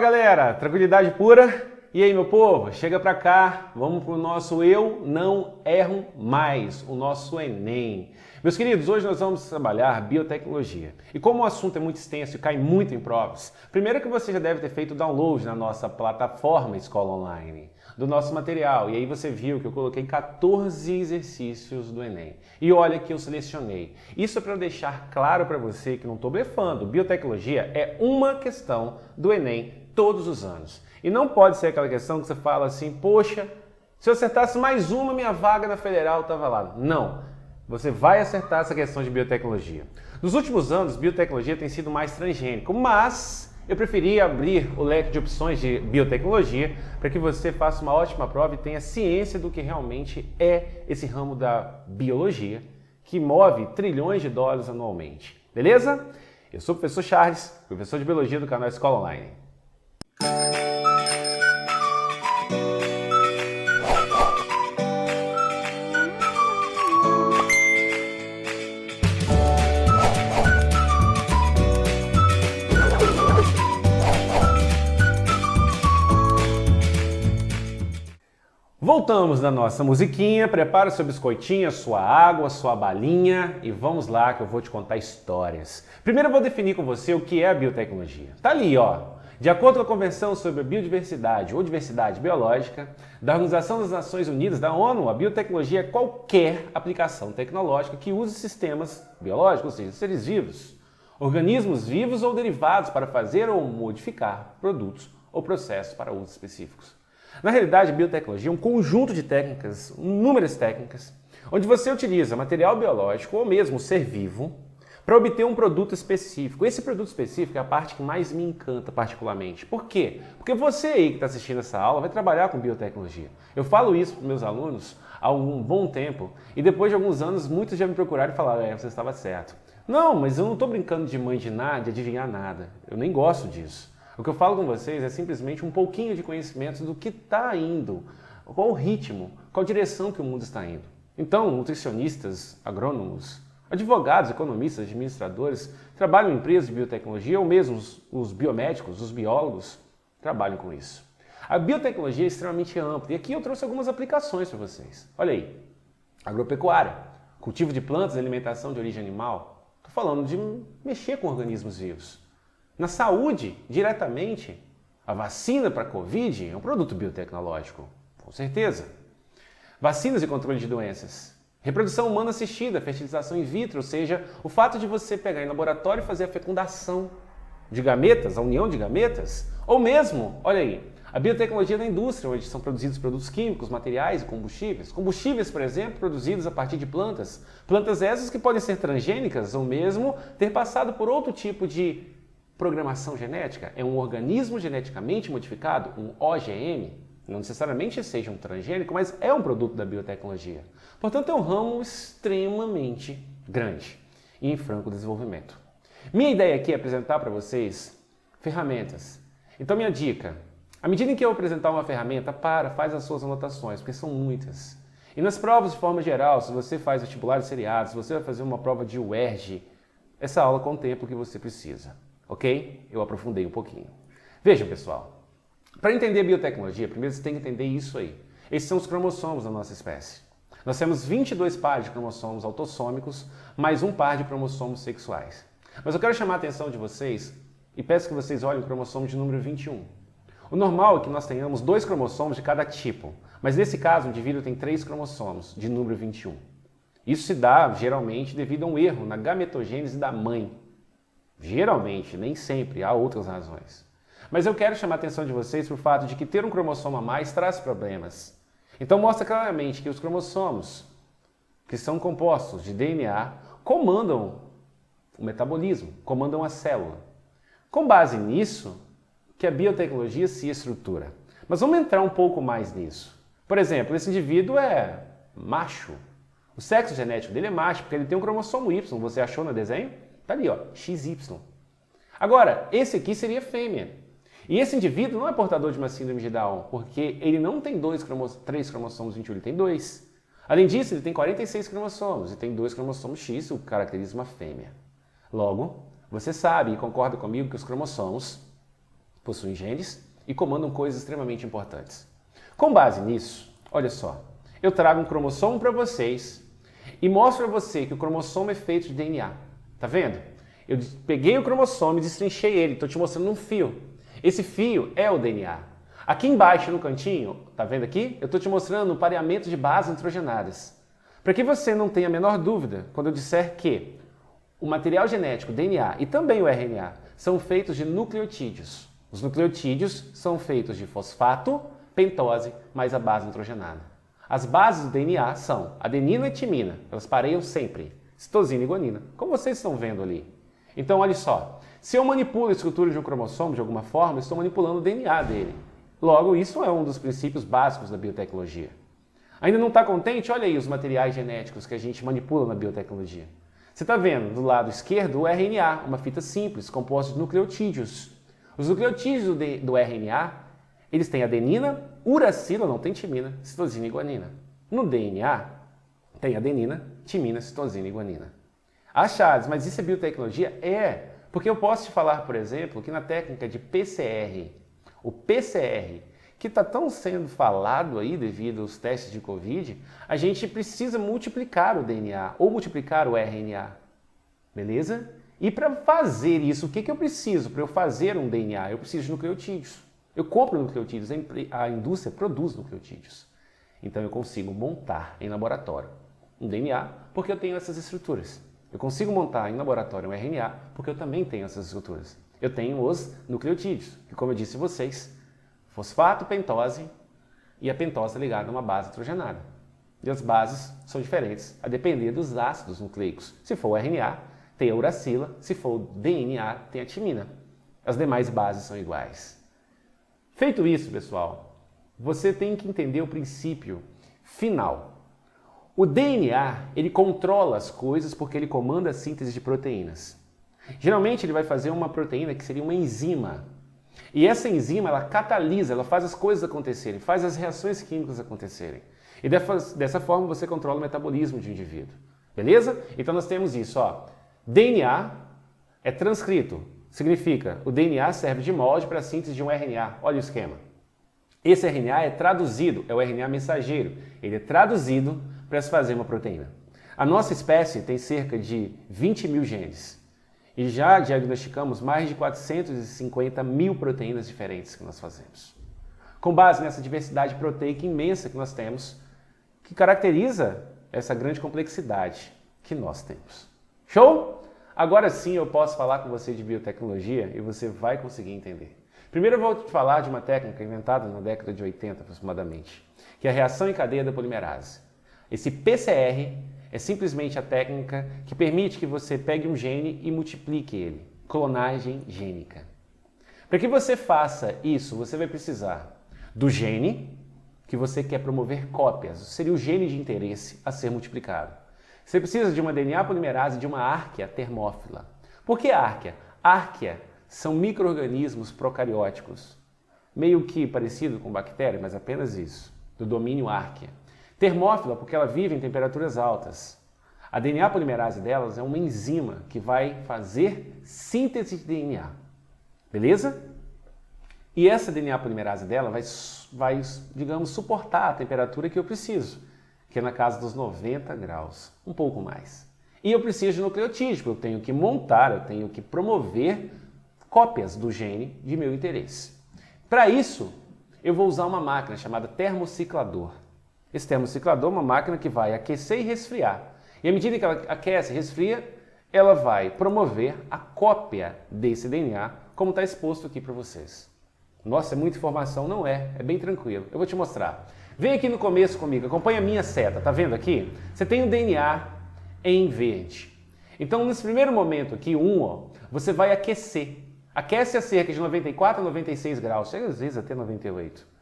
Galera, tranquilidade pura? E aí, meu povo, chega pra cá, vamos pro nosso Eu Não Erro Mais, o nosso Enem. Meus queridos, hoje nós vamos trabalhar biotecnologia. E como o assunto é muito extenso e cai muito em provas, primeiro que você já deve ter feito o download na nossa plataforma Escola Online, do nosso material. E aí você viu que eu coloquei 14 exercícios do Enem. E olha que eu selecionei. Isso é para deixar claro para você que não estou blefando. Biotecnologia é uma questão do Enem todos os anos. E não pode ser aquela questão que você fala assim, poxa, se eu acertasse mais uma, minha vaga na federal estava lá. Não. Você vai acertar essa questão de biotecnologia. Nos últimos anos, biotecnologia tem sido mais transgênico, mas eu preferi abrir o leque de opções de biotecnologia para que você faça uma ótima prova e tenha ciência do que realmente é esse ramo da biologia que move trilhões de dólares anualmente. Beleza? Eu sou o professor Charles, professor de biologia do canal Escola Online. Voltamos na nossa musiquinha, prepara o seu biscoitinho, a sua água, a sua balinha e vamos lá que eu vou te contar histórias. Primeiro eu vou definir com você o que é a biotecnologia. Tá ali, ó. De acordo com a Convenção sobre a Biodiversidade ou Diversidade Biológica da Organização das Nações Unidas, da ONU, a biotecnologia é qualquer aplicação tecnológica que use sistemas biológicos, ou seja, seres vivos, organismos vivos ou derivados para fazer ou modificar produtos ou processos para usos específicos. Na realidade, a biotecnologia é um conjunto de técnicas, inúmeras técnicas, onde você utiliza material biológico ou mesmo ser vivo para obter um produto específico. Esse produto específico é a parte que mais me encanta particularmente. Por quê? Porque você aí que está assistindo essa aula vai trabalhar com biotecnologia. Eu falo isso para meus alunos há um bom tempo e depois de alguns anos muitos já me procuraram e falaram, você estava certo. Não, mas eu não estou brincando de imaginar, de adivinhar nada. Eu nem gosto disso. O que eu falo com vocês é simplesmente um pouquinho de conhecimento do que está indo, qual o ritmo, qual a direção que o mundo está indo. Então, nutricionistas, agrônomos, advogados, economistas, administradores, trabalham em empresas de biotecnologia ou mesmo os biomédicos, os biólogos, trabalham com isso. A biotecnologia é extremamente ampla e aqui eu trouxe algumas aplicações para vocês. Olha aí, agropecuária, cultivo de plantas e alimentação de origem animal. Estou falando de mexer com organismos vivos. Na saúde, diretamente, a vacina para a Covid é um produto biotecnológico, com certeza. Vacinas e controle de doenças. Reprodução humana assistida, fertilização in vitro, ou seja, o fato de você pegar em laboratório e fazer a fecundação de gametas, a união de gametas, ou mesmo, olha aí, a biotecnologia da indústria, onde são produzidos produtos químicos, materiais e combustíveis. Combustíveis, por exemplo, produzidos a partir de plantas. Plantas essas que podem ser transgênicas ou mesmo ter passado por outro tipo de programação genética. É um organismo geneticamente modificado, um OGM, não necessariamente seja um transgênico, mas é um produto da biotecnologia. Portanto, é um ramo extremamente grande e em franco desenvolvimento. Minha ideia aqui é apresentar para vocês ferramentas. Então, minha dica, à medida em que eu apresentar uma ferramenta, faz as suas anotações, porque são muitas. E nas provas de forma geral, se você faz vestibulares seriados, se você vai fazer uma prova de UERJ, essa aula contempla o que você precisa. Ok? Eu aprofundei um pouquinho. Vejam, pessoal, para entender biotecnologia, primeiro você tem que entender isso aí. Esses são os cromossomos da nossa espécie. Nós temos 22 pares de cromossomos autossômicos, mais um par de cromossomos sexuais. Mas eu quero chamar a atenção de vocês e peço que vocês olhem o cromossomo de número 21. O normal é que nós tenhamos 2 cromossomos de cada tipo, mas nesse caso o indivíduo tem 3 cromossomos de número 21. Isso se dá, geralmente, devido a um erro na gametogênese da mãe. Geralmente, nem sempre, há outras razões. Mas eu quero chamar a atenção de vocês para o fato de que ter um cromossomo a mais traz problemas. Então mostra claramente que os cromossomos, que são compostos de DNA, comandam o metabolismo, comandam a célula. Com base nisso, que a biotecnologia se estrutura. Mas vamos entrar um pouco mais nisso. Por exemplo, esse indivíduo é macho. O sexo genético dele é macho, porque ele tem um cromossomo Y, você achou no desenho? Tá ali, ó, XY. Agora, esse aqui seria fêmea. E esse indivíduo não é portador de uma síndrome de Down, porque ele não tem 3 cromossomos 21, ele tem 2. Além disso, ele tem 46 cromossomos e tem 2 cromossomos X, o que caracteriza uma fêmea. Logo, você sabe e concorda comigo que os cromossomos possuem genes e comandam coisas extremamente importantes. Com base nisso, olha só, eu trago um cromossomo para vocês e mostro para você que o cromossomo é feito de DNA. Tá vendo? Eu peguei o cromossomo e destrinchei ele, estou te mostrando um fio. Esse fio é o DNA. Aqui embaixo no cantinho, tá vendo aqui? Eu estou te mostrando o pareamento de bases nitrogenadas. Para que você não tenha a menor dúvida, quando eu disser que o material genético, DNA e também o RNA, são feitos de nucleotídeos. Os nucleotídeos são feitos de fosfato, pentose, mais a base nitrogenada. As bases do DNA são adenina e timina, elas pareiam sempre, citosina e guanina, como vocês estão vendo ali. Então, olha só, se eu manipulo a estrutura de um cromossomo de alguma forma, eu estou manipulando o DNA dele. Logo, isso é um dos princípios básicos da biotecnologia. Ainda não está contente? Olha aí os materiais genéticos que a gente manipula na biotecnologia. Você está vendo do lado esquerdo o RNA, uma fita simples, composta de nucleotídeos. Os nucleotídeos do RNA, eles têm adenina, uracila, não tem timina, citosina e guanina. No DNA, tem adenina, timina, citosina e guanina. Ah, Charles, mas isso é biotecnologia? É, porque eu posso te falar, por exemplo, que na técnica de PCR, o PCR, que está tão sendo falado aí devido aos testes de Covid, a gente precisa multiplicar o DNA ou multiplicar o RNA, beleza? E para fazer isso, o que eu preciso? Para eu fazer um DNA, eu preciso de nucleotídeos. Eu compro nucleotídeos, a indústria produz nucleotídeos. Então eu consigo montar em laboratório um DNA porque eu tenho essas estruturas. Eu consigo montar em laboratório um RNA porque eu também tenho essas estruturas. Eu tenho os nucleotídeos, que como eu disse a vocês, fosfato, pentose, e a pentose é ligada a uma base nitrogenada. E as bases são diferentes a depender dos ácidos nucleicos. Se for o RNA, tem a uracila, se for o DNA, tem a timina. As demais bases são iguais. Feito isso, pessoal, você tem que entender o princípio final. O DNA, ele controla as coisas porque ele comanda a síntese de proteínas. Geralmente ele vai fazer uma proteína que seria uma enzima. E essa enzima, ela catalisa, ela faz as coisas acontecerem, faz as reações químicas acontecerem. E dessa forma você controla o metabolismo de um indivíduo. Beleza? Então nós temos isso, ó. DNA é transcrito. Significa, o DNA serve de molde para a síntese de um RNA. Olha o esquema. Esse RNA é traduzido, é o RNA mensageiro. Ele é traduzido para se fazer uma proteína. A nossa espécie tem cerca de 20 mil genes. E já diagnosticamos mais de 450 mil proteínas diferentes que nós fazemos. Com base nessa diversidade proteica imensa que nós temos, que caracteriza essa grande complexidade que nós temos. Show? Agora sim eu posso falar com você de biotecnologia e você vai conseguir entender. Primeiro eu vou te falar de uma técnica inventada na década de 80 aproximadamente, que é a reação em cadeia da polimerase. Esse PCR é simplesmente a técnica que permite que você pegue um gene e multiplique ele. Clonagem gênica. Para que você faça isso, você vai precisar do gene que você quer promover cópias. Seria o gene de interesse a ser multiplicado. Você precisa de uma DNA polimerase e de uma árquea termófila. Por que árquea? Árquea são micro-organismos procarióticos, meio que parecido com bactéria, mas apenas isso, do domínio árquea. Termófila porque ela vive em temperaturas altas. A DNA polimerase delas é uma enzima que vai fazer síntese de DNA. Beleza? E essa DNA polimerase dela vai, digamos, suportar a temperatura que eu preciso, que é na casa dos 90 graus, um pouco mais. E eu preciso de nucleotídeo, eu tenho que montar, eu tenho que promover cópias do gene de meu interesse. Para isso, eu vou usar uma máquina chamada termociclador. Esse termociclador é uma máquina que vai aquecer e resfriar. E à medida que ela aquece e resfria, ela vai promover a cópia desse DNA, como está exposto aqui para vocês. Nossa, é muita informação? Não é, é bem tranquilo. Eu vou te mostrar. Vem aqui no começo comigo, acompanha a minha seta, tá vendo aqui? Você tem o DNA em verde. Então, nesse primeiro momento aqui, você vai aquecer. Aquece a cerca de 94 a 96 graus, chega às vezes até 98.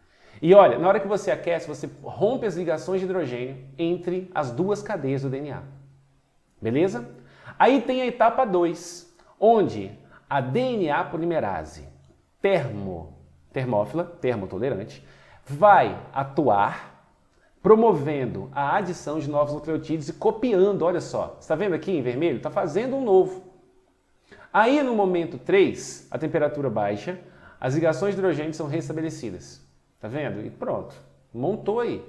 E olha, na hora que você aquece, você rompe as ligações de hidrogênio entre as duas cadeias do DNA. Beleza? Aí tem a etapa 2, onde a DNA polimerase termófila, termotolerante, vai atuar promovendo a adição de novos nucleotídeos e copiando, olha só, está vendo aqui em vermelho? Está fazendo um novo. Aí no momento 3, a temperatura baixa, as ligações de hidrogênio são restabelecidas. Tá vendo? E pronto, montou aí.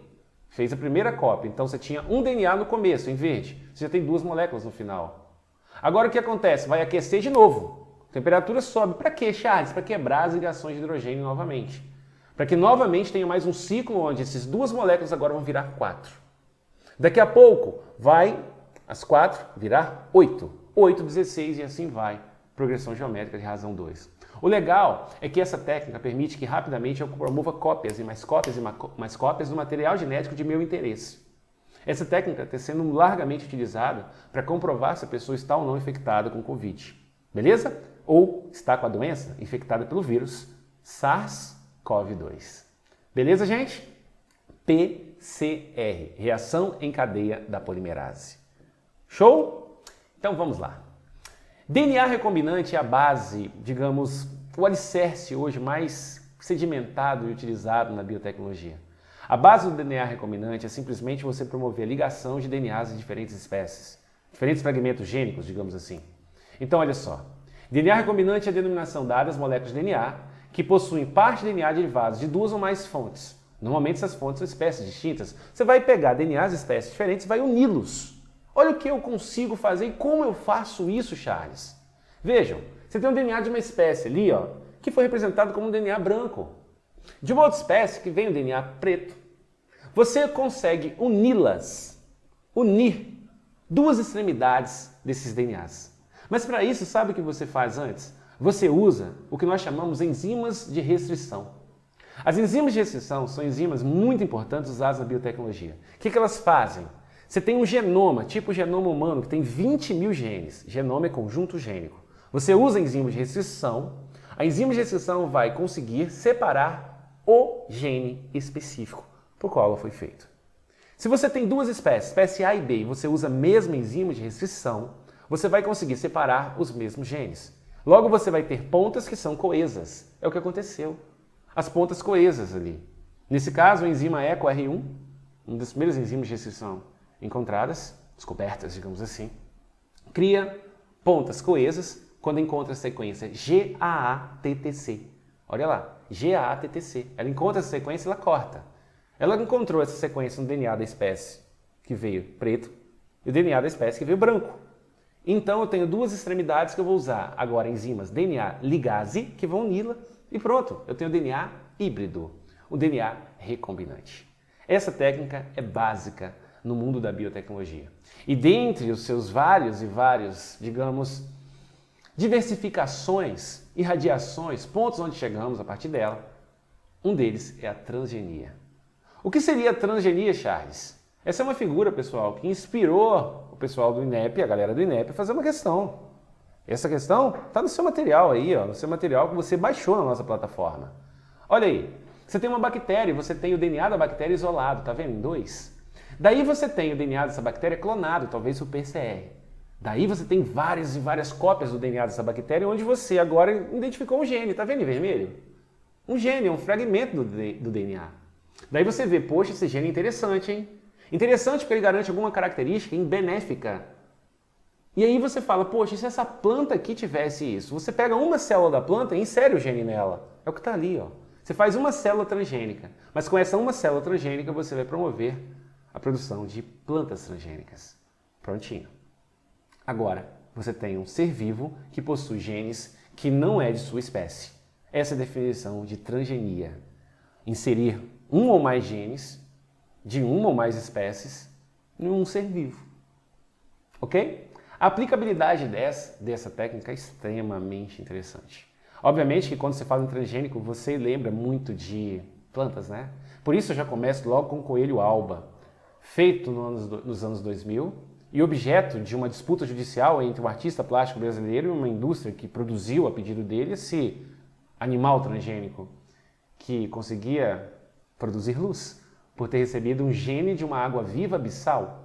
Fez a primeira cópia, então você tinha um DNA no começo, em verde. Você já tem 2 moléculas no final. Agora o que acontece? Vai aquecer de novo. A temperatura sobe. Para quê, Charles? Para quebrar as ligações de hidrogênio novamente. Para que novamente tenha mais um ciclo onde essas 2 moléculas agora vão virar 4. Daqui a pouco vai as 4 virar 8. 8, 16 e assim vai. Progressão geométrica de razão 2. O legal é que essa técnica permite que rapidamente eu promova cópias e mais cópias e mais cópias do material genético de meu interesse. Essa técnica está sendo largamente utilizada para comprovar se a pessoa está ou não infectada com Covid. Beleza? Ou está com a doença infectada pelo vírus SARS-CoV-2. Beleza, gente? PCR, reação em cadeia da polimerase. Show? Então vamos lá. DNA recombinante é a base, digamos, o alicerce hoje mais sedimentado e utilizado na biotecnologia. A base do DNA recombinante é simplesmente você promover a ligação de DNAs de diferentes espécies, diferentes fragmentos gênicos, digamos assim. Então, olha só. DNA recombinante é a denominação dada às moléculas de DNA que possuem parte de DNA derivados de 2 ou mais fontes. Normalmente essas fontes são espécies distintas. Você vai pegar DNAs de espécies diferentes e vai uni-los. Olha o que eu consigo fazer e como eu faço isso, Charles. Vejam, você tem um DNA de uma espécie ali, ó, que foi representado como um DNA branco. De uma outra espécie que vem o DNA preto. Você consegue uni-las, unir 2 extremidades desses DNAs. Mas para isso, sabe o que você faz antes? Você usa o que nós chamamos de enzimas de restrição. As enzimas de restrição são enzimas muito importantes usadas na biotecnologia. O que elas fazem? Você tem um genoma, tipo o genoma humano, que tem 20 mil genes. Genoma é conjunto gênico. Você usa a enzima de restrição. A enzima de restrição vai conseguir separar o gene específico por qual ela foi feita. Se você tem 2 espécies, espécie A e B, e você usa a mesma enzima de restrição, você vai conseguir separar os mesmos genes. Logo você vai ter pontas que são coesas. É o que aconteceu. As pontas coesas ali. Nesse caso, a enzima EcoR1, uma das primeiras enzimas de restrição encontradas, descobertas, digamos assim, cria pontas coesas quando encontra a sequência GAATTC. Olha lá, GAATTC. Ela encontra essa sequência e ela corta. Ela encontrou essa sequência no DNA da espécie que veio preto e o DNA da espécie que veio branco. Então eu tenho 2 extremidades que eu vou usar agora enzimas DNA ligase, que vão uni-la, e pronto, eu tenho o DNA híbrido, o DNA recombinante. Essa técnica é básica no mundo da biotecnologia. E dentre os seus vários, digamos, diversificações, irradiações, pontos onde chegamos a partir dela, um deles é a transgenia. O que seria a transgenia, Charles? Essa é uma figura, pessoal, que inspirou o pessoal do INEP, a galera do INEP, a fazer uma questão. Essa questão está no seu material aí, ó, no seu material que você baixou na nossa plataforma. Olha aí, você tem uma bactéria e você tem o DNA da bactéria isolado, tá vendo? Em 2. Daí você tem o DNA dessa bactéria clonado, talvez o PCR. Daí você tem várias e várias cópias do DNA dessa bactéria, onde você agora identificou um gene, tá vendo em vermelho? Um gene, um fragmento do DNA. Daí você vê, poxa, esse gene é interessante, hein? Interessante porque ele garante alguma característica benéfica. E aí você fala, poxa, e se essa planta aqui tivesse isso? Você pega uma célula da planta e insere o gene nela. É o que está ali, ó. Você faz uma célula transgênica, mas com essa uma célula transgênica você vai promover a produção de plantas transgênicas. Prontinho. Agora, você tem um ser vivo que possui genes que não é de sua espécie. Essa é a definição de transgenia. Inserir um ou mais genes de uma ou mais espécies em um ser vivo. Ok? A aplicabilidade dessa técnica é extremamente interessante. Obviamente que quando você fala em transgênico, você lembra muito de plantas, né? Por isso eu já começo logo com o coelho alba, feito nos anos 2000 e objeto de uma disputa judicial entre um artista plástico brasileiro e uma indústria que produziu a pedido dele esse animal transgênico que conseguia produzir luz por ter recebido um gene de uma água viva abissal.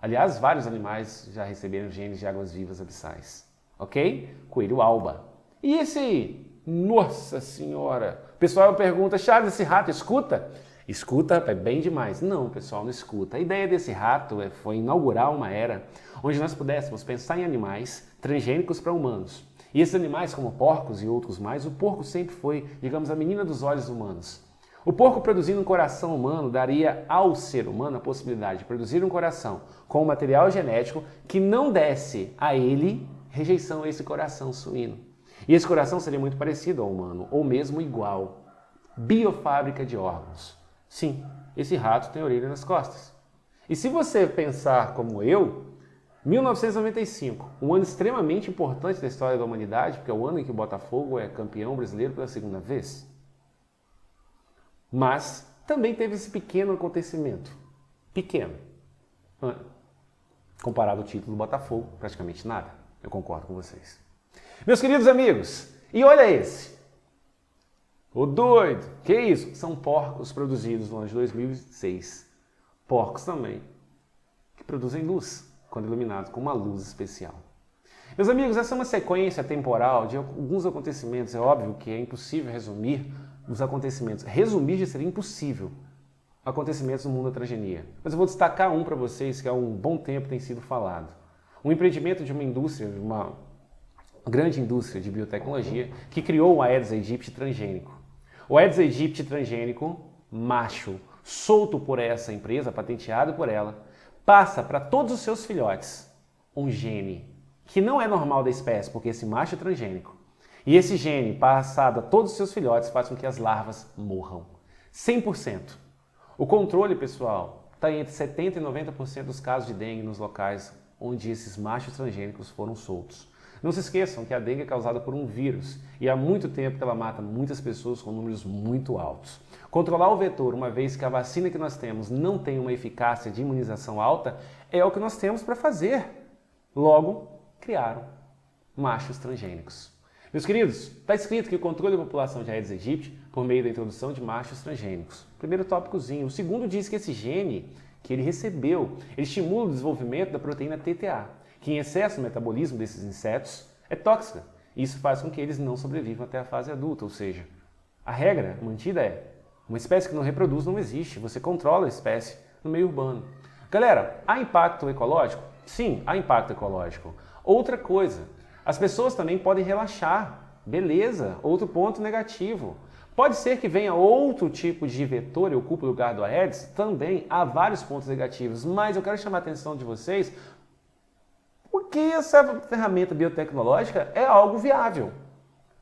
Aliás, vários animais já receberam genes de águas vivas abissais. Ok? Coelho alba. E esse... Nossa Senhora! O pessoal pergunta, Charles, esse rato escuta? Escuta, é bem demais. Não, pessoal, não escuta. A ideia desse rato foi inaugurar uma era onde nós pudéssemos pensar em animais transgênicos para humanos E esses animais, como porcos e outros mais, o porco sempre foi, digamos, a menina dos olhos humanos. O porco produzindo um coração humano daria ao ser humano a possibilidade de produzir um coração com um material genético que não desse a ele rejeição a esse coração suíno. E esse coração seria muito parecido ao humano, ou mesmo igual. Biofábrica de órgãos. Sim, esse rato tem orelha nas costas. E se você pensar como eu, 1995, um ano extremamente importante da história da humanidade, porque é o ano em que o Botafogo é campeão brasileiro pela segunda vez. Mas também teve esse pequeno acontecimento. Pequeno. Comparado ao título do Botafogo, praticamente nada. Eu concordo com vocês. Meus queridos amigos, e olha esse. Ô doido, que isso? São porcos produzidos no ano de 2006. Porcos também, que produzem luz, quando iluminados com uma luz especial. Meus amigos, essa é uma sequência temporal de alguns acontecimentos. É óbvio que é impossível resumir os acontecimentos. Resumir já seria impossível. Acontecimentos no mundo da transgenia. Mas eu vou destacar um para vocês que há um bom tempo tem sido falado. Um empreendimento de uma indústria, de uma grande indústria de biotecnologia, que criou o Aedes aegypti transgênico. O Aedes aegypti transgênico, macho, solto por essa empresa, patenteado por ela, passa para todos os seus filhotes um gene que não é normal da espécie, porque esse macho é transgênico. E esse gene, passado a todos os seus filhotes, faz com que as larvas morram. 100%. O controle, pessoal, está entre 70% e 90% dos casos de dengue nos locais onde esses machos transgênicos foram soltos. Não se esqueçam que a dengue é causada por um vírus e há muito tempo que ela mata muitas pessoas com números muito altos. Controlar o vetor, uma vez que a vacina que nós temos não tem uma eficácia de imunização alta, é o que nós temos para fazer. Logo, criaram machos transgênicos. Meus queridos, está escrito que o controle da população de Aedes aegypti por meio da introdução de machos transgênicos. Primeiro tópicozinho. O segundo diz que esse gene que ele recebeu, ele estimula o desenvolvimento da proteína TTA, que em excesso no metabolismo desses insetos é tóxica. Isso faz com que eles não sobrevivam até a fase adulta, ou seja, a regra mantida é: uma espécie que não reproduz não existe, você controla a espécie no meio urbano. Galera, há impacto ecológico? Sim, há impacto ecológico. Outra coisa, as pessoas também podem relaxar, beleza, outro ponto negativo. Pode ser que venha outro tipo de vetor e ocupe o lugar do Aedes, também há vários pontos negativos, mas eu quero chamar a atenção de vocês porque essa ferramenta biotecnológica é algo viável.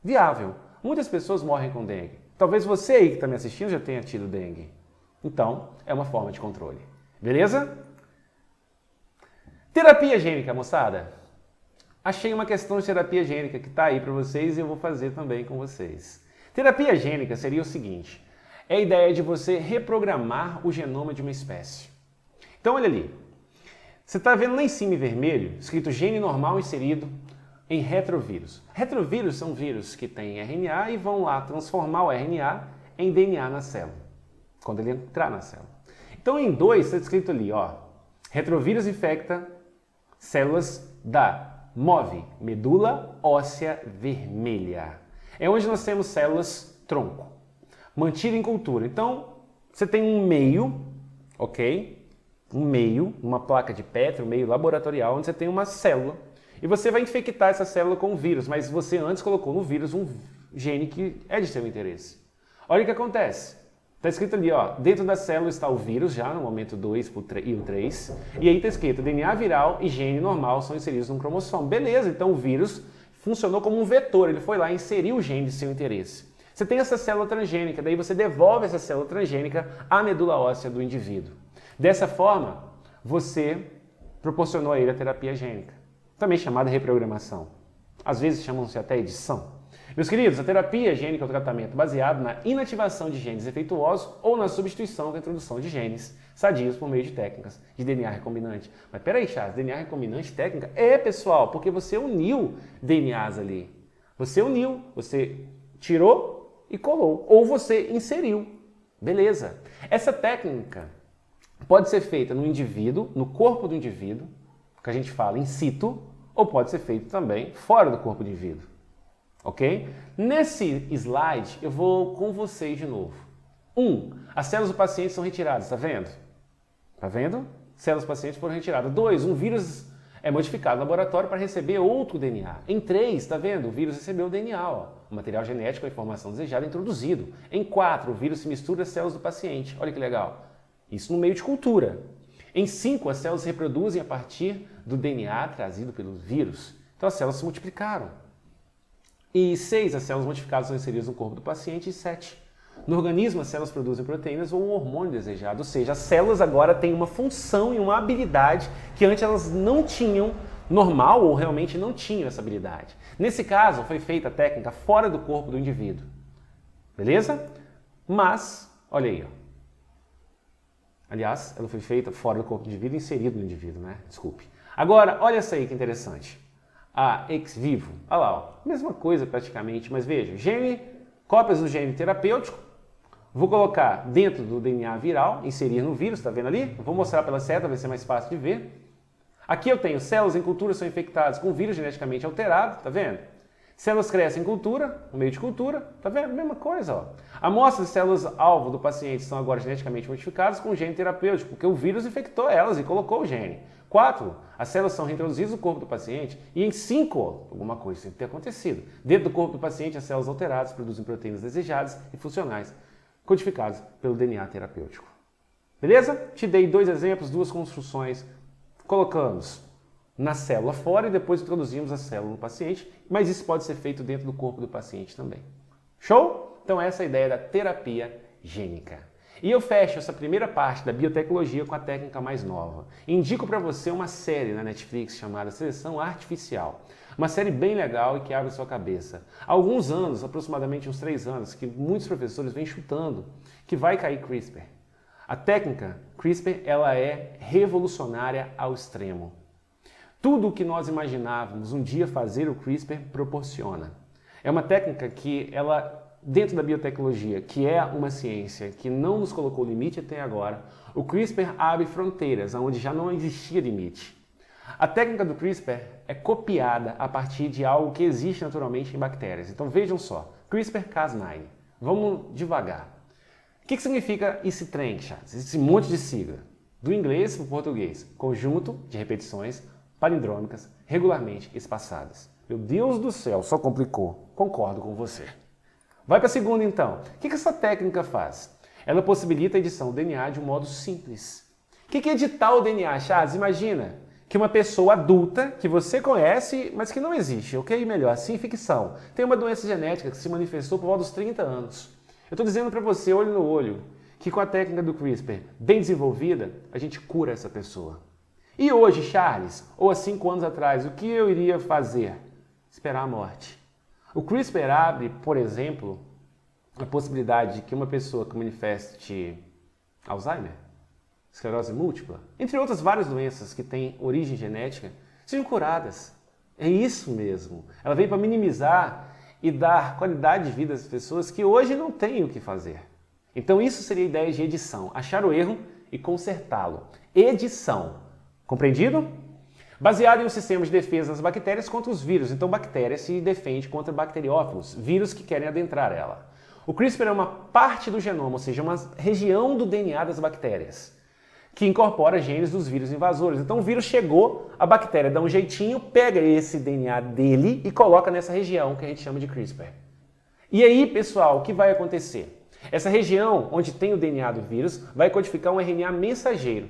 Viável. Muitas pessoas morrem com dengue. Talvez você aí que está me assistindo já tenha tido dengue. Então, é uma forma de controle. Beleza? Terapia gênica, moçada. Achei uma questão de terapia gênica que está aí para vocês e eu vou fazer também com vocês. Terapia gênica seria o seguinte: é a ideia de você reprogramar o genoma de uma espécie. Então, olha ali. Você está vendo lá em cima em vermelho, escrito gene normal inserido em retrovírus. Retrovírus são vírus que têm RNA e vão lá transformar o RNA em DNA na célula, quando ele entrar na célula. Então, em 2, está escrito ali, ó, retrovírus infecta células da MOV, medula óssea vermelha. É onde nós temos células tronco, mantida em cultura. Então, você tem um meio, ok? Um meio, uma placa de Petri, um meio laboratorial, onde você tem uma célula. E você vai infectar essa célula com um vírus, mas você antes colocou no vírus um gene que é de seu interesse. Olha o que acontece. Está escrito ali, ó, dentro da célula está o vírus, já no momento 2 e o 3, e aí está escrito DNA viral e gene normal são inseridos num cromossomo. Beleza, então o vírus funcionou como um vetor, ele foi lá e inseriu o gene de seu interesse. Você tem essa célula transgênica, daí você devolve essa célula transgênica à medula óssea do indivíduo. Dessa forma, você proporcionou a ele a terapia gênica, também chamada reprogramação. Às vezes chamam-se até edição. Meus queridos, a terapia gênica é um tratamento baseado na inativação de genes defeituosos ou na substituição da introdução de genes sadios por meio de técnicas de DNA recombinante. Mas peraí, Charles, DNA recombinante técnica? É, pessoal, porque você uniu DNAs ali. Você uniu, você tirou e colou, ou você inseriu. Beleza. Essa técnica pode ser feita no indivíduo, no corpo do indivíduo, que a gente fala in situ, ou pode ser feito também fora do corpo do indivíduo. Ok? Nesse slide, eu vou com vocês de novo. 1. As células do paciente são retiradas, tá vendo? Tá vendo? Células do paciente foram retiradas. 2. Um vírus é modificado no laboratório para receber outro DNA. Em 3, tá vendo? O vírus recebeu o DNA, ó. O material genético, a informação desejada é introduzido. Em 4, o vírus se mistura às células do paciente. Olha que legal. Isso no meio de cultura. Em 5, as células se reproduzem a partir do DNA trazido pelo vírus. Então as células se multiplicaram. E 6, as células modificadas são inseridas no corpo do paciente. E 7, no organismo as células produzem proteínas ou um hormônio desejado. Ou seja, as células agora têm uma função e uma habilidade que antes elas não tinham, normal ou realmente não tinham essa habilidade. Nesse caso, foi feita a técnica fora do corpo do indivíduo. Beleza? Mas, olha aí, ó. Aliás, ela foi feita fora do corpo do indivíduo, inserido no indivíduo, né? Desculpe. Agora, olha essa aí que interessante. A ex vivo. Olha lá, ó. Mesma coisa praticamente, mas veja, cópias do gene terapêutico. Vou colocar dentro do DNA viral, inserir no vírus, tá vendo ali? Eu vou mostrar pela seta, vai ser mais fácil de ver. Aqui eu tenho células em cultura são infectadas com vírus geneticamente alterado, tá vendo? Células crescem em cultura, no meio de cultura, tá vendo? Mesma coisa, ó. Amostras de células-alvo do paciente são agora geneticamente modificadas com gene terapêutico, porque o vírus infectou elas e colocou o gene. 4, as células são reintroduzidas no corpo do paciente. E em 5, alguma coisa tem que ter acontecido. Dentro do corpo do paciente, as células alteradas produzem proteínas desejadas e funcionais, codificadas pelo DNA terapêutico. Beleza? Te dei 2 exemplos, 2 construções. Colocamos na célula fora e depois introduzimos a célula no paciente, mas isso pode ser feito dentro do corpo do paciente também. Show? Então essa é a ideia da terapia gênica. E eu fecho essa primeira parte da biotecnologia com a técnica mais nova. Indico para você uma série na Netflix chamada Seleção Artificial. Uma série bem legal e que abre a sua cabeça. Há alguns anos, aproximadamente uns 3 anos, que muitos professores vêm chutando que vai cair CRISPR. A técnica CRISPR ela é revolucionária ao extremo. Tudo o que nós imaginávamos um dia fazer o CRISPR proporciona. É uma técnica que ela, dentro da biotecnologia, que é uma ciência que não nos colocou limite até agora, o CRISPR abre fronteiras onde já não existia limite. A técnica do CRISPR é copiada a partir de algo que existe naturalmente em bactérias. Então vejam só, CRISPR-Cas9. Vamos devagar. O que significa esse trem, Charles? Esse monte de sigla? Do inglês para o português. Conjunto de repetições palindrômicas regularmente espaçadas. Meu Deus do céu, só complicou. Concordo com você. Vai para a segunda então. O que essa técnica faz? Ela possibilita a edição do DNA de um modo simples. O que é editar o DNA, Charles? Imagina que uma pessoa adulta que você conhece, mas que não existe, ok? Melhor assim, ficção. Tem uma doença genética que se manifestou por volta dos 30 anos. Eu estou dizendo para você, olho no olho, que com a técnica do CRISPR bem desenvolvida, a gente cura essa pessoa. E hoje, Charles, ou há 5 anos atrás, o que eu iria fazer? Esperar a morte. O CRISPR abre, por exemplo, a possibilidade de que uma pessoa que manifeste Alzheimer, esclerose múltipla, entre outras várias doenças que têm origem genética, sejam curadas. É isso mesmo. Ela vem para minimizar e dar qualidade de vida às pessoas que hoje não têm o que fazer. Então isso seria a ideia de edição. Achar o erro e consertá-lo. Edição. Compreendido? Baseado em um sistema de defesa das bactérias contra os vírus. Então, bactéria se defende contra bacteriófagos, vírus que querem adentrar ela. O CRISPR é uma parte do genoma, ou seja, uma região do DNA das bactérias, que incorpora genes dos vírus invasores. Então, o vírus chegou, a bactéria dá um jeitinho, pega esse DNA dele e coloca nessa região que a gente chama de CRISPR. E aí, pessoal, o que vai acontecer? Essa região onde tem o DNA do vírus vai codificar um RNA mensageiro.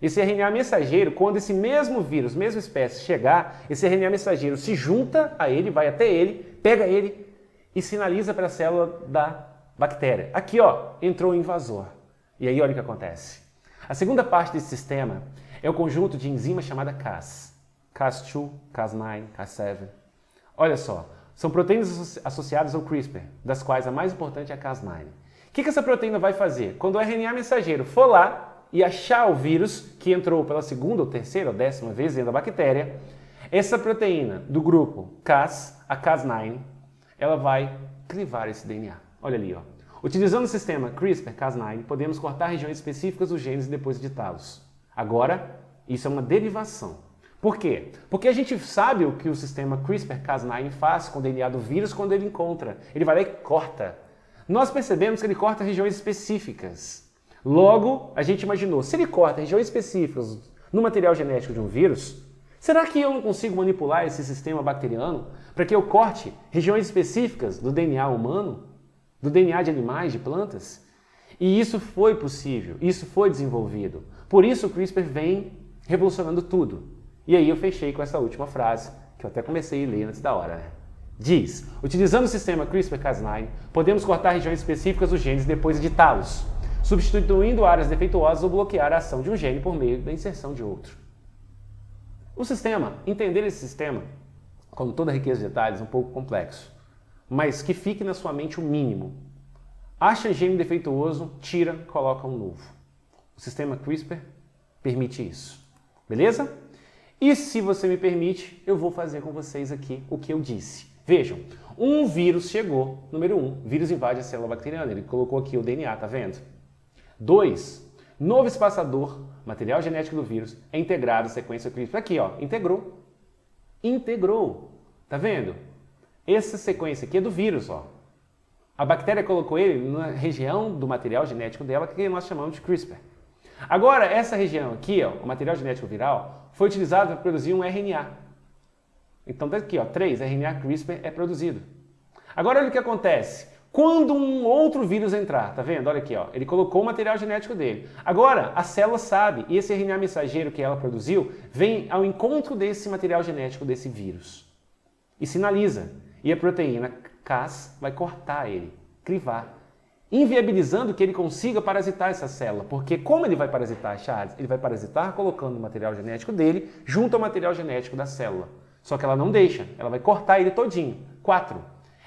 Esse RNA mensageiro, quando esse mesmo vírus, mesma espécie chegar, esse RNA mensageiro se junta a ele, vai até ele, pega ele e sinaliza para a célula da bactéria. Aqui, ó, entrou o invasor. E aí, olha o que acontece. A segunda parte desse sistema é o conjunto de enzimas chamada Cas. Cas2, Cas9, Cas7. Olha só, são proteínas associadas ao CRISPR, das quais a mais importante é a Cas9. O que essa proteína vai fazer? Quando o RNA mensageiro for lá e achar o vírus que entrou pela segunda ou terceira ou 10ª vez dentro da bactéria, essa proteína do grupo Cas, a Cas9, ela vai clivar esse DNA. Olha ali, ó. Utilizando o sistema CRISPR-Cas9, podemos cortar regiões específicas dos genes e depois editá-los. Agora, isso é uma derivação. Por quê? Porque a gente sabe o que o sistema CRISPR-Cas9 faz com o DNA do vírus quando ele encontra. Ele vai lá e corta. Nós percebemos que ele corta regiões específicas. Logo, a gente imaginou, se ele corta regiões específicas no material genético de um vírus, Será que eu não consigo manipular esse sistema bacteriano para que eu corte regiões específicas do DNA humano, do DNA de animais, de plantas? E isso foi possível, isso foi desenvolvido. Por isso o CRISPR vem revolucionando tudo. E aí eu fechei com essa última frase, que eu até comecei a ler antes da hora, né? Diz, utilizando o sistema CRISPR-Cas9, podemos cortar regiões específicas dos genes e depois editá-los, substituindo áreas defeituosas ou bloquear a ação de um gene por meio da inserção de outro. O sistema, entender esse sistema, com toda a riqueza de detalhes, é um pouco complexo, mas que fique na sua mente o mínimo. Acha gene defeituoso, tira, coloca um novo. O sistema CRISPR permite isso. Beleza? E se você me permite, eu vou fazer com vocês aqui o que eu disse. Vejam, um vírus chegou, número 1, vírus invade a célula bacteriana, ele colocou aqui o DNA, tá vendo? 2, novo espaçador, material genético do vírus, é integrado à sequência CRISPR. Aqui, ó, integrou. Integrou. Tá vendo? Essa sequência aqui é do vírus, ó. A bactéria colocou ele na região do material genético dela, que nós chamamos de CRISPR. Agora, essa região aqui, ó, o material genético viral, foi utilizado para produzir um RNA. Então, daqui, ó, 3, RNA CRISPR é produzido. Agora, olha o que acontece. Quando um outro vírus entrar, tá vendo? Olha aqui, ó, ele colocou o material genético dele. Agora, a célula sabe, e esse RNA mensageiro que ela produziu vem ao encontro desse material genético desse vírus. E sinaliza. E a proteína Cas vai cortar ele, crivar, inviabilizando que ele consiga parasitar essa célula. Porque como ele vai parasitar, Charles? Ele vai parasitar colocando o material genético dele junto ao material genético da célula. Só que ela não deixa, ela vai cortar ele todinho. 4.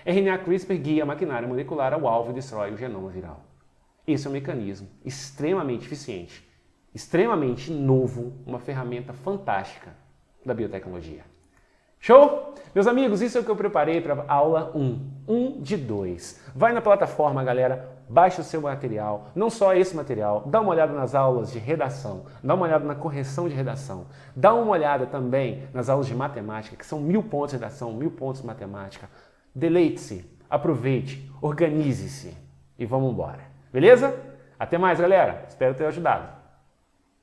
RNA CRISPR guia a maquinária molecular ao alvo e destrói o genoma viral. Esse é um mecanismo extremamente eficiente, extremamente novo, uma ferramenta fantástica da biotecnologia. Show? Meus amigos, isso é o que eu preparei para a aula 1 de 2. Vai na plataforma, galera, baixa o seu material, não só esse material, dá uma olhada nas aulas de redação, dá uma olhada na correção de redação, dá uma olhada também nas aulas de matemática, que são 1000 pontos de redação, 1000 pontos de matemática. Deleite-se, aproveite, organize-se e vamos embora. Beleza? Até mais, galera. Espero ter ajudado.